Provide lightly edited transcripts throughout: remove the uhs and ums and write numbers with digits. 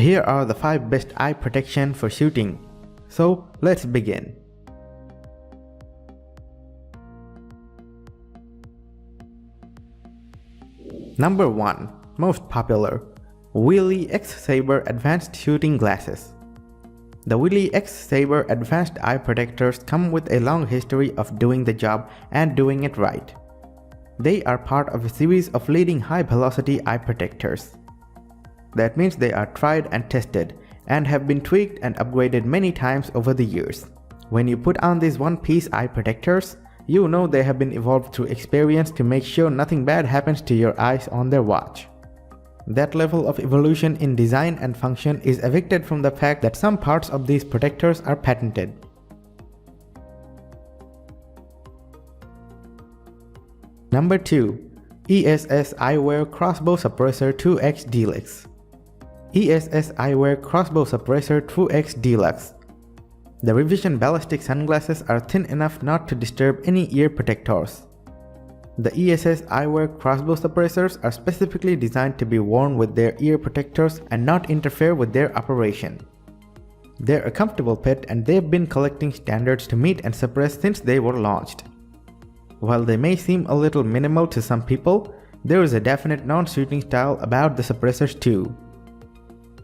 Here are the 5 best eye protection for shooting. So let's begin. Number 1. Most popular. Wiley X Saber Advanced Shooting Glasses. The Wiley X Saber Advanced Eye Protectors come with a long history of doing the job and doing it right. They are part of a series of leading high-velocity eye protectors. That means they are tried and tested and have been tweaked and upgraded many times over the years. When you put on these one-piece eye protectors, you know they have been evolved through experience to make sure nothing bad happens to your eyes on their watch. That level of evolution in design and function is evicted from the fact that some parts of these protectors are patented. Number 2. ESS Eyewear Crossbow Suppressor 2X Deluxe. ESS Eyewear Crossbow Suppressor 2X Deluxe. The revision ballistic sunglasses are thin enough not to disturb any ear protectors. The ESS Eyewear Crossbow Suppressors are specifically designed to be worn with their ear protectors and not interfere with their operation. They're a comfortable pet and they've been collecting standards to meet and suppress since they were launched. While they may seem a little minimal to some people, there is a definite non-shooting style about the suppressors too.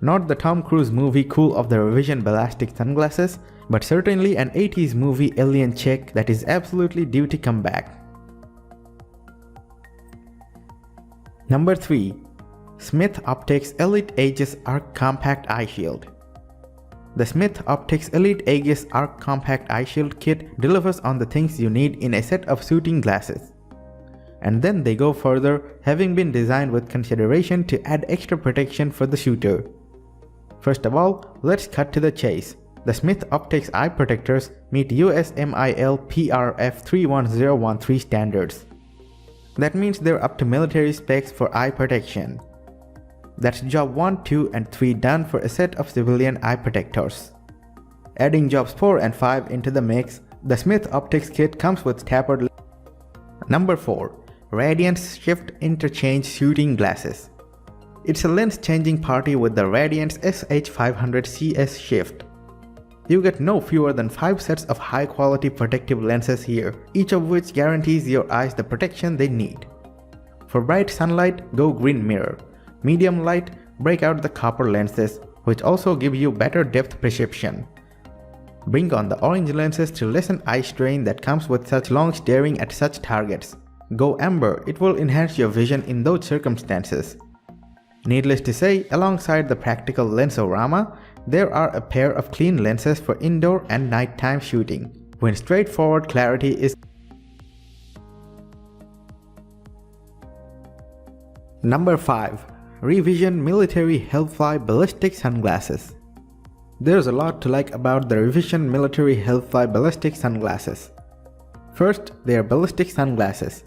Not the Tom Cruise movie cool of the revision ballistic sunglasses, but certainly an 80s movie alien chick that is absolutely due to come back. Number 3. Smith Optics Elite Aegis Arc Compact Eyeshield. The Smith Optics Elite Aegis Arc Compact Eyeshield kit delivers on the things you need in a set of shooting glasses. And then they go further, having been designed with consideration to add extra protection for the shooter. First of all, let's cut to the chase. The Smith Optics eye protectors meet USMIL PRF 31013 standards. That means they're up to military specs for eye protection. That's job 1, 2 and 3 done for a set of civilian eye protectors. Adding jobs 4 and 5 into the mix, the Smith Optics kit comes with tapered. Number 4. Radians Shift Interchange Shooting Glasses. It's a lens changing party with the Radians SH500 CS Shift. You get no fewer than 5 sets of high quality protective lenses here, each of which guarantees your eyes the protection they need. For bright sunlight, go green mirror. Medium light, break out the copper lenses, which also give you better depth perception. Bring on the orange lenses to lessen eye strain that comes with such long staring at such targets. Go amber, it will enhance your vision in those circumstances. Needless to say, alongside the practical lensorama, there are a pair of clean lenses for indoor and nighttime shooting, when straightforward clarity is. Number 5. Revision Military Hellfly Ballistic Sunglasses. There's a lot to like about the Revision Military Hellfly Ballistic Sunglasses. First, they are ballistic sunglasses.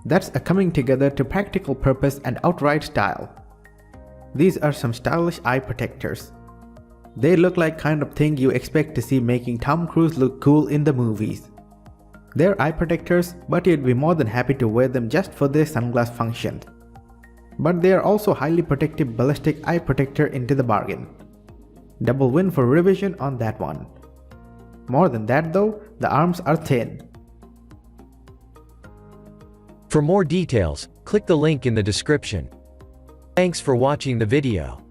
That's a coming together to practical purpose and outright style. These are some stylish eye protectors. They look like kind of thing you expect to see making Tom Cruise look cool in the movies. They're eye protectors, but you'd be more than happy to wear them just for their sunglass function. But they are also highly protective ballistic eye protector into the bargain. Double win for revision on that one. More than that though, the arms are thin. For more details, click the link in the description. Thanks for watching the video.